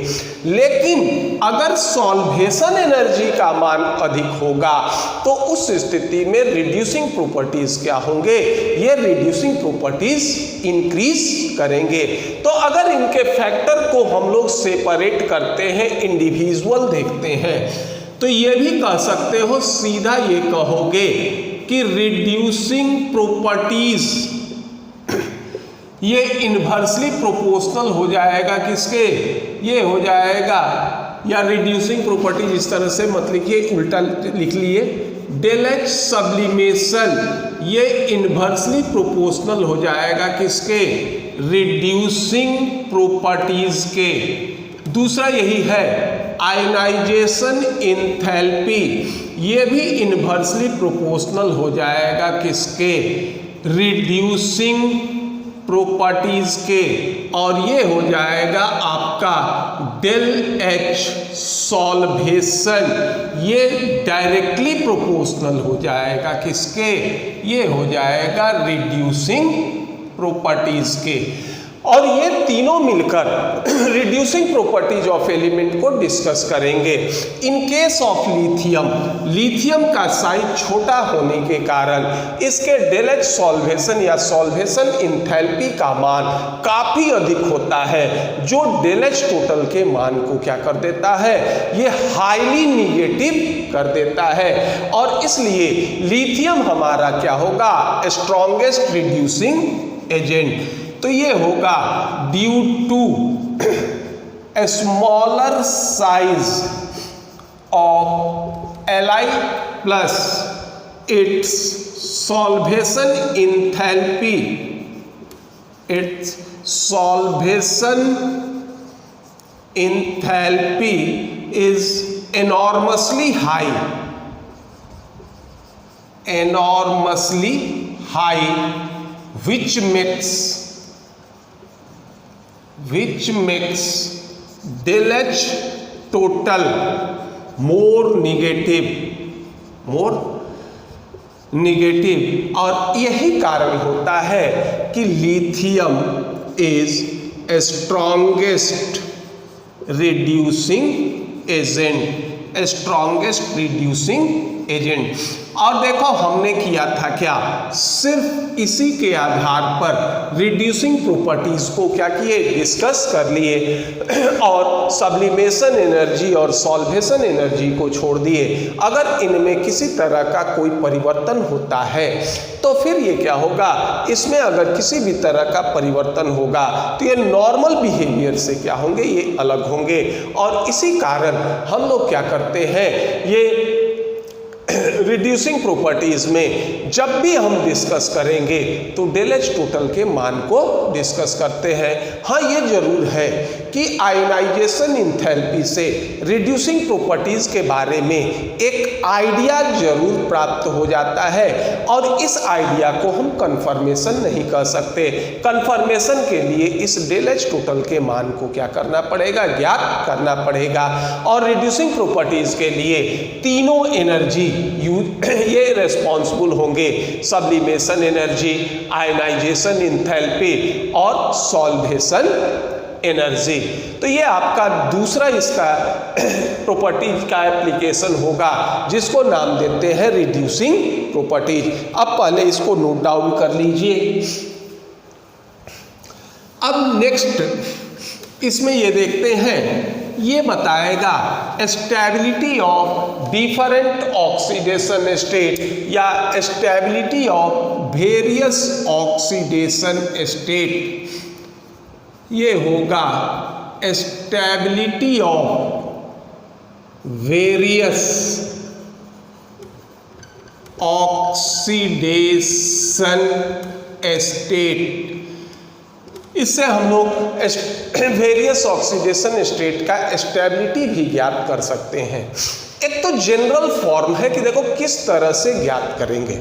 लेकिन अगर सॉल्वेशन एनर्जी का मान अधिक होगा तो उस स्थिति में रिड्यूसिंग प्रॉपर्टीज क्या होंगे, ये रिड्यूसिंग प्रॉपर्टीज इंक्रीज करेंगे। तो अगर इनके फैक्टर को हम लोग सेपरेट करते हैं, इंडिविजुअल देखते हैं, तो ये भी कह सकते हो, सीधा ये कहोगे कि रिड्यूसिंग प्रॉपर्टीज ये इन्वर्सली प्रोपोर्शनल हो जाएगा किसके, ये हो जाएगा, या रिड्यूसिंग प्रॉपर्टीज इस तरह से मत लिखिए, उल्टा लिख लिए, डेल एच सब्लिमेशन ये इन्वर्सली प्रोपोर्शनल हो जाएगा किसके, रिड्यूसिंग प्रॉपर्टीज के। दूसरा यही है आयनाइजेशन इंथैल्पी, ये भी इन्वर्सली प्रोपोर्शनल हो जाएगा किसके, रिड्यूसिंग प्रॉपर्टीज के, और ये हो जाएगा आपका डेल एच सॉल्वेशन, ये डायरेक्टली प्रोपोर्शनल हो जाएगा किसके, ये हो जाएगा रिड्यूसिंग प्रॉपर्टीज के। और ये तीनों मिलकर रिड्यूसिंग प्रॉपर्टीज ऑफ एलिमेंट को डिस्कस करेंगे। In case of lithium, lithium का साइज छोटा होने के कारण इसके डेल एच सॉल्वेशन या सॉल्वेशन इंथैल्पी का मान काफ़ी अधिक होता है, जो डेल एच टोटल के मान को क्या कर देता है, ये हाईली निगेटिव कर देता है। और इसलिए लिथियम हमारा क्या होगा, स्ट्रॉन्गेस्ट रिड्यूसिंग एजेंट। तो ये होगा due to smaller size of Li plus its solvation enthalpy, its solvation enthalpy is enormously high, enormously high, which makes del H total more negative, और यही कारण होता है कि lithium is strongest reducing agent, strongest reducing agent. और देखो हमने किया था क्या, सिर्फ इसी के आधार पर रिड्यूसिंग प्रॉपर्टीज को क्या किए, डिस्कस कर लिए और सब्लिमेशन एनर्जी और सॉल्वेशन एनर्जी को छोड़ दिए। अगर इनमें किसी तरह का कोई परिवर्तन होता है तो फिर ये क्या होगा, इसमें अगर किसी भी तरह का परिवर्तन होगा तो ये नॉर्मल बिहेवियर से क्या होंगे, ये अलग होंगे। और इसी कारण हम लोग क्या करते हैं, ये रिड्यूसिंग प्रॉपर्टीज में जब भी हम डिस्कस करेंगे तो डेल एच टोटल के मान को डिस्कस करते हैं। हाँ, ये जरूर है कि आयनाइजेशन इंथैल्पी से रिड्यूसिंग प्रॉपर्टीज के बारे में एक आइडिया जरूर प्राप्त हो जाता है, और इस आइडिया को हम कंफर्मेशन नहीं कर सकते। कंफर्मेशन के लिए इस डेल एच टोटल के मान को क्या करना पड़ेगा, ज्ञात करना पड़ेगा। और रिड्यूसिंग प्रॉपर्टीज के लिए तीनों एनर्जी ये रेस्पॉन्सिबल होंगे, सब्लिमेशन एनर्जी, आयनाइजेशन इंथैल्पी और सॉल्वेशन एनर्जी। तो ये आपका दूसरा इसका प्रॉपर्टीज का एप्लीकेशन होगा, जिसको नाम देते हैं रिड्यूसिंग प्रॉपर्टीज। अब पहले इसको नोट डाउन कर लीजिए। अब नेक्स्ट इसमें ये देखते हैं, ये बताएगा stability of different oxidation state या stability of various oxidation state. ये होगा stability of various oxidation state. इससे हम लोग वेरियस ऑक्सीडेशन स्टेट का स्टेबिलिटी भी ज्ञात कर सकते हैं। एक तो जनरल फॉर्म है कि देखो किस तरह से ज्ञात करेंगे।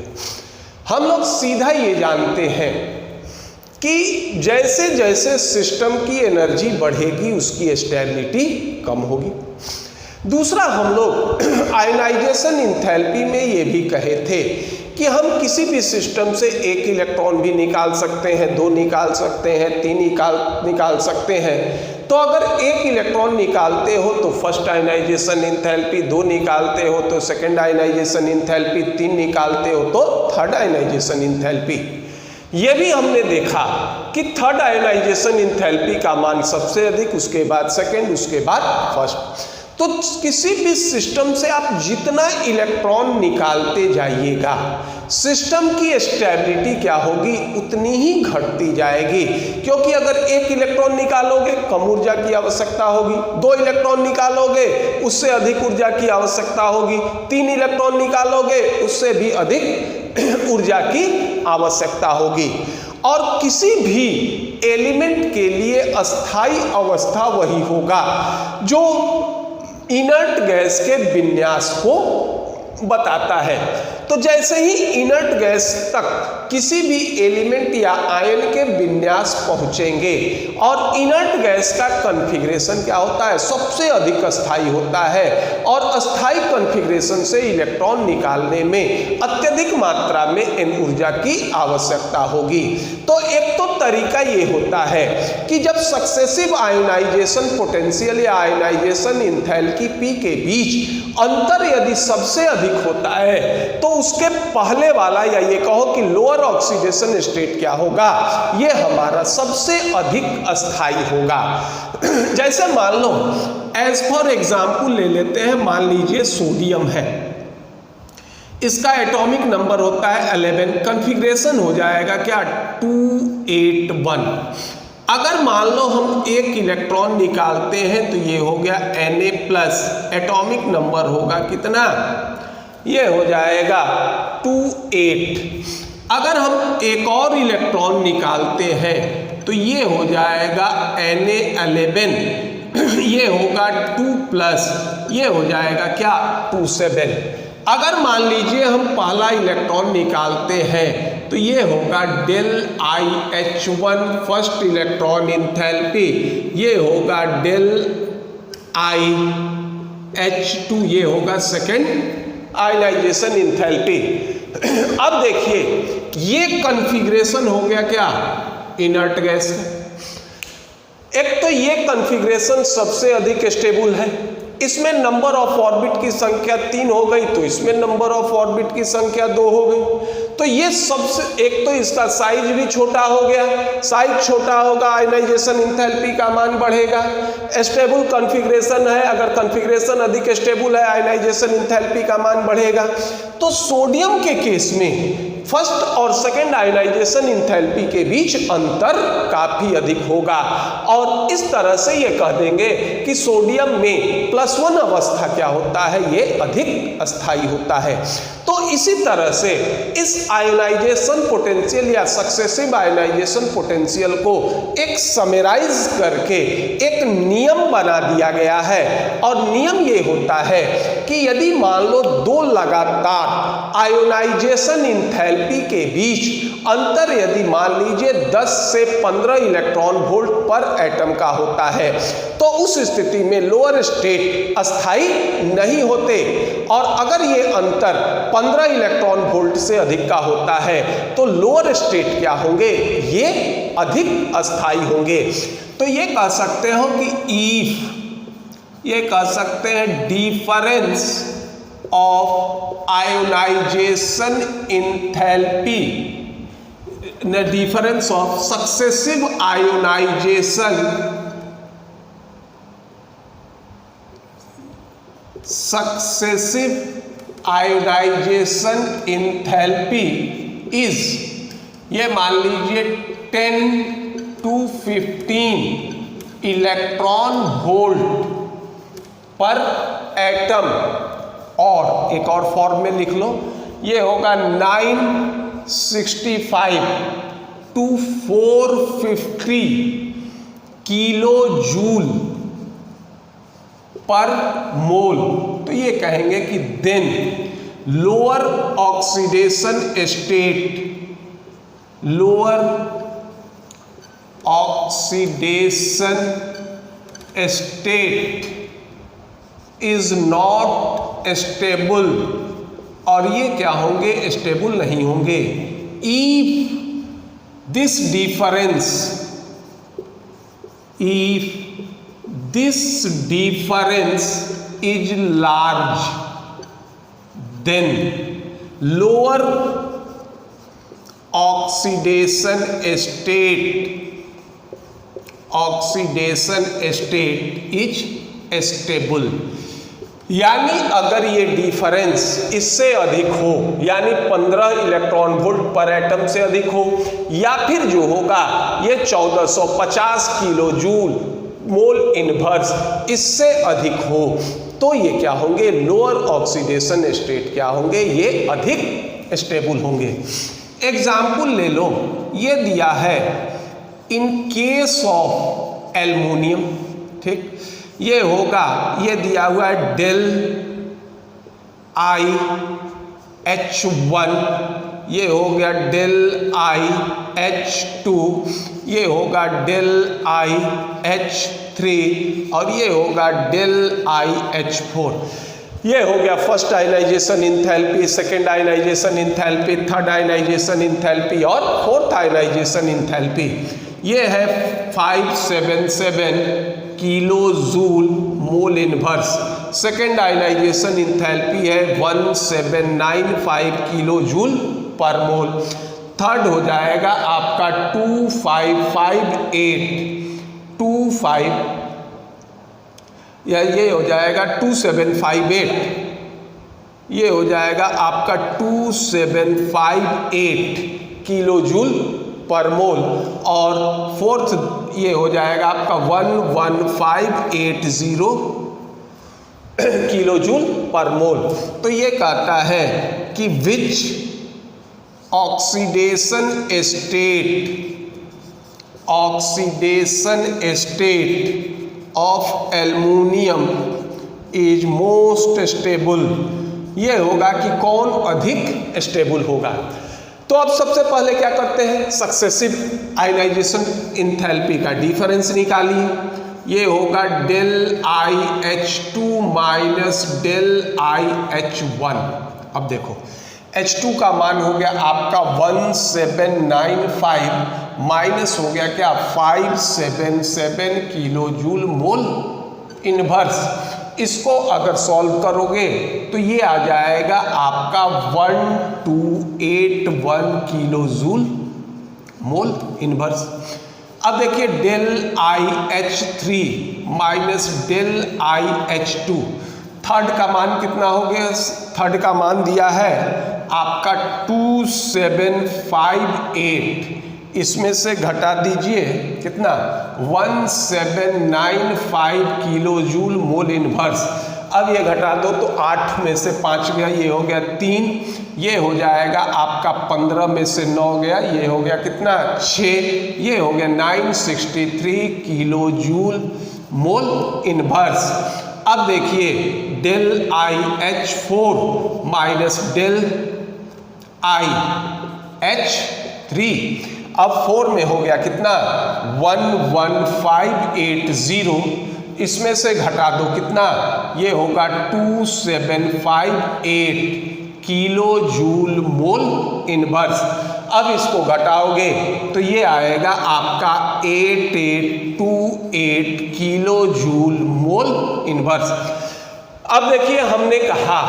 हम लोग सीधा ये जानते हैं कि जैसे जैसे सिस्टम की एनर्जी बढ़ेगी उसकी स्टेबिलिटी कम होगी। दूसरा, हम लोग आयनाइजेशन इंथैल्पी में ये भी कहे थे कि हम किसी भी सिस्टम से एक इलेक्ट्रॉन भी निकाल सकते हैं, दो निकाल सकते हैं, तीन निकाल सकते हैं। तो अगर एक इलेक्ट्रॉन निकालते हो तो फर्स्ट आयनाइजेशन इंथैल्पी, दो निकालते हो तो सेकंड आयनाइजेशन इंथैल्पी, तीन निकालते हो तो थर्ड आयनाइजेशन इंथैल्पी। ये भी हमने देखा कि थर्ड आयनाइजेशन इंथैल्पी का मान सबसे अधिक, उसके बाद सेकंड, उसके बाद फर्स्ट। तो किसी भी सिस्टम से आप जितना इलेक्ट्रॉन निकालते जाइएगा, सिस्टम की स्टेबिलिटी क्या होगी, उतनी ही घटती जाएगी। क्योंकि अगर एक इलेक्ट्रॉन निकालोगे कम ऊर्जा की आवश्यकता होगी, 2 इलेक्ट्रॉन निकालोगे उससे अधिक ऊर्जा की आवश्यकता होगी, 3 इलेक्ट्रॉन निकालोगे उससे भी अधिक ऊर्जा की आवश्यकता होगी। और किसी भी एलिमेंट के लिए अस्थाई अवस्था वही होगा जो इनर्ट गैस के विन्यास को बताता है। तो जैसे ही इनर्ट गैस तक किसी भी एलिमेंट या आयन के विन्यास पहुंचेंगे और इनर्ट गैस का कॉन्फ़िगरेशन क्या होता है, सबसे अधिक अस्थाई होता है और अस्थाई कॉन्फ़िगरेशन से इलेक्ट्रॉन निकालने में अत्यधिक मात्रा में ऊर्जा की आवश्यकता होगी। तो एक तो तरीका ये होता है कि जब सक्सेसिव आयोनाइजेशन पोटेंशियल या आयोनाइजेशन एंथैल्पी P के बीच अंतर यदि सबसे अधिक होता है तो उसके पहले वाला या ये कहो कि लोअर ऑक्सीडेशन स्टेट क्या होगा, ये हमारा सबसे अधिक अस्थाई होगा। जैसे मान लो एज फॉर एग्जाम्पल ले लेते हैं, मान लीजिए सोडियम है, इसका एटॉमिक नंबर होता है 11, कॉन्फ़िगरेशन हो जाएगा क्या 281। अगर मान लो हम एक इलेक्ट्रॉन निकालते हैं तो ये हो गया Na+, एटॉमिक नंबर होगा कितना, ये हो जाएगा 28। अगर हम एक और इलेक्ट्रॉन निकालते हैं तो ये हो जाएगा Na11, ये होगा 2+, ये हो जाएगा क्या 27। अगर मान लीजिए हम पहला इलेक्ट्रॉन निकालते हैं तो ये होगा ΔiH1 फर्स्ट इलेक्ट्रॉन एंथैल्पी, ये होगा ΔiH2 ये होगा सेकेंड आयनाइजेशन एंथैल्पी। अब देखिए ये कॉन्फ़िगरेशन हो गया क्या इनर्ट गैस का। एक तो ये कॉन्फ़िगरेशन सबसे अधिक स्टेबल है, इसमें नंबर ऑफ ऑर्बिट की संख्या 3 हो गई तो इसमें नंबर ऑफ ऑर्बिट की संख्या 2 हो गई। तो ये सबसे, एक तो इसका साइज भी छोटा हो गया, साइज छोटा होगा आयनाइजेशन एंथैल्पी का मान बढ़ेगा। स्टेबल कॉन्फ़िगरेशन है, अगर कॉन्फ़िगरेशन अधिक स्टेबल है आयनाइजेशन एंथैल्पी का मान बढ़ेगा। तो सोडियम के केस में फर्स्ट और सेकेंड आयनाइजेशन एंथैल्पी के बीच अंतर काफी अधिक होगा और इस तरह से ये कह देंगे कि सोडियम में +1 अवस्था क्या होता है, ये अधिक अस्थाई होता है। तो इसी तरह से इस आयनाइजेशन पोटेंशियल या सक्सेसिव आयनाइजेशन पोटेंशियल को एक समराइज करके एक नियम बना दिया गया है और नियम ये होता है कि यदि मान लो 2 लगातार आयोनाइजेशन एंथैल्पी के बीच अंतर यदि मान लीजिए 10 से 15 इलेक्ट्रॉन वोल्ट पर एटम का होता है तो उस स्थिति में लोअर स्टेट अस्थाई नहीं होते और अगर ये अंतर 15 इलेक्ट्रॉन वोल्ट से अधिक का होता है तो लोअर स्टेट क्या होंगे, ये अधिक अस्थाई होंगे। तो ये कह सकते हो कि इफ, ये कह सकते हैं difference of ionisation enthalpy, difference of successive ionisation enthalpy is, ये मान लीजिए 10 to 15 इलेक्ट्रॉन वोल्ट पर एटम, और एक और फॉर्म में लिख लो, ये होगा 965 to 450 किलो जूल पर मोल। तो ये कहेंगे कि then lower oxidation state, lower oxidation state is not stable, और ये क्या होंगे, स्टेबल नहीं होंगे। If this difference, if this difference is large then lower oxidation state is stable। यानी अगर ये डिफरेंस इससे अधिक हो, यानी 15 इलेक्ट्रॉन वोल्ट पर एटम से अधिक हो, या फिर जो होगा ये 1450 किलो जूल मोल इनवर्स इससे अधिक हो, तो ये क्या होंगे, लोअर ऑक्सीडेशन स्टेट क्या होंगे, ये अधिक स्टेबल होंगे। एग्जाम्पल ले लो, ये दिया है इन केस ऑफ एल्युमिनियम, ठीक, ये होगा, ये दिया हुआ है डेल आई H1, ये हो गया डेल आई H2, ये होगा डेल आई H3 और ये होगा डेल आई H4। ये हो गया first ionisation enthalpy, second ionisation enthalpy, third ionisation enthalpy और फोर्थ आयनाइजेशन इंथैल्पी। ये है 577 kilo joule mole inverse. Second ionisation enthalpy है 1795 किलो जूल पर मोल। थर्ड हो जाएगा आपका 2558 या ये हो जाएगा 2758, ये हो जाएगा आपका 2758 किलो जूल पर मोल। और फोर्थ ये हो जाएगा आपका 11580 किलो जूल पर मोल। तो ये कहता है कि which oxidation state of aluminium is most stable. ये होगा कि कौन अधिक स्टेबल होगा। तो अब सबसे पहले क्या करते हैं, सक्सेसिव आयनाइजेशन इंथैल्पी का डिफरेंस निकालिए। ये होगा del I H2 minus del I H1। अब देखो H2 का मान हो गया आपका 1795 माइनस हो गया क्या 577 किलो जूल मोल इनवर्स। इसको अगर सॉल्व करोगे तो ये आ जाएगा आपका 1281 किलो जूल मोल इनवर्स। अब देखिए del I H3 minus del I H2, third का मान कितना हो गया, थर्ड का मान दिया है आपका 2758, इसमें से घटा दीजिए कितना 1795 किलो जूल मोल इनवर्स। अब ये घटा दो तो 8 में से 5 गया, ये हो गया 3, ये हो जाएगा आपका 15 में से 9 गया, ये हो गया कितना 6, ये हो गया 963 किलो जूल मोल इनवर्स। अब देखिए del I H4 minus del I H3, अब 4 में हो गया कितना 11580, इसमें से घटा दो कितना, ये होगा 2758 किलो जूल मोल इनवर्स। अब इसको घटाओगे तो ये आएगा आपका 8828 किलो जूल मोल इनवर्स। अब देखिए हमने कहा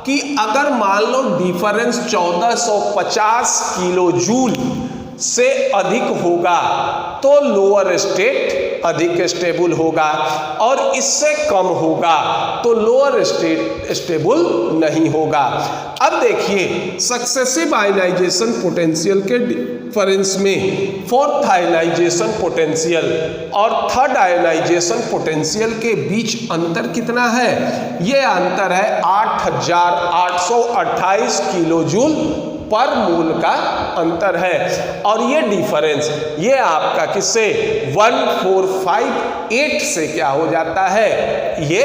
कि अगर मान लो डिफरेंस 1450 किलो जूल से अधिक होगा तो लोअर स्टेट अधिक स्टेबल होगा, और इससे कम होगा तो लोअर स्टेट स्टेबल नहीं होगा। अब देखिए सक्सेसिव आयनाइजेशन पोटेंशियल के डिफरेंस में फोर्थ आयनाइजेशन पोटेंशियल और थर्ड आयनाइजेशन पोटेंशियल के बीच अंतर कितना है, ये अंतर है 8828 किलो जूल पर मोल का अंतर है। और ये डिफरेंस ये आपका किससे 1458 से क्या हो जाता है, ये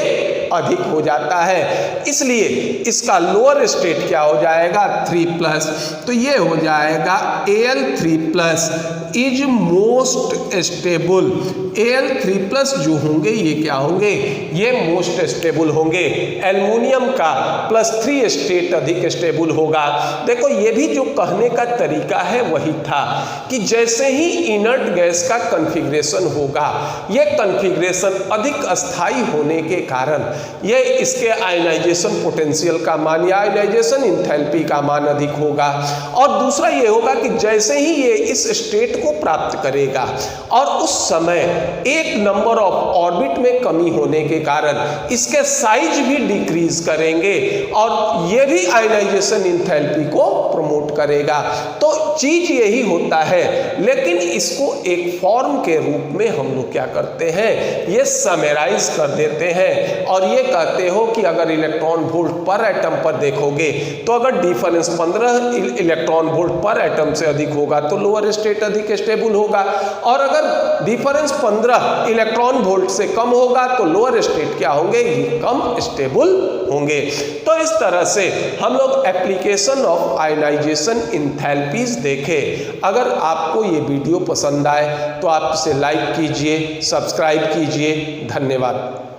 अधिक हो जाता है, इसलिए इसका लोअर स्टेट क्या हो जाएगा 3+, तो ये हो जाएगा Al3+ is most stable. Al3+ जो होंगे ये क्या होंगे, ये मोस्ट स्टेबल होंगे। एल्युमिनियम का +3 स्टेट अधिक स्टेबल होगा। देखो ये भी जो कहने का तरीका है वही था कि जैसे ही इनर्ट गैस का कॉन्फ़िगरेशन होगा, ये कॉन्फ़िगरेशन अधिक अस्थायी होने के कारण ये इसके आयनाइजेशन पोटेंशियल का मान या आयनाइजेशन इंथैल्पी का मान अधिक होगा। और दूसरा ये होगा कि जैसे ही ये इस स्टेट को प्राप्त करेगा और उस समय एक नंबर ऑफ ऑर्बिट में कमी होने के कारण इसके साइज भी डिक्रीज करेंगे और ये भी आयनाइजेशन इंथैल्पी को प्रमोट करेगा। तो चीज यही होता है, लेकिन इसको एक फॉर्म के रूप में हम लोग क्या करते हैं, ये समराइज कर देते हैं और ये कहते हो कि अगर इलेक्ट्रॉन वोल्ट पर एटम पर देखोगे तो अगर डिफरेंस 15 इलेक्ट्रॉन वोल्ट पर एटम से अधिक होगा तो लोअर स्टेट अधिक स्टेबल होगा, और अगर डिफरेंस 15 इलेक्ट्रॉन वोल्ट से कम होगा तो लोअर स्टेट क्या होंगे, ये कम स्टेबल होंगे। तो इस तरह से हम लोग एप्लीकेशन ऑफ आयनाइजेशन इंथैल्पीज देखे। अगर आपको ये वीडियो पसंद आए तो आप इसे लाइक कीजिए, सब्सक्राइब कीजिए। धन्यवाद।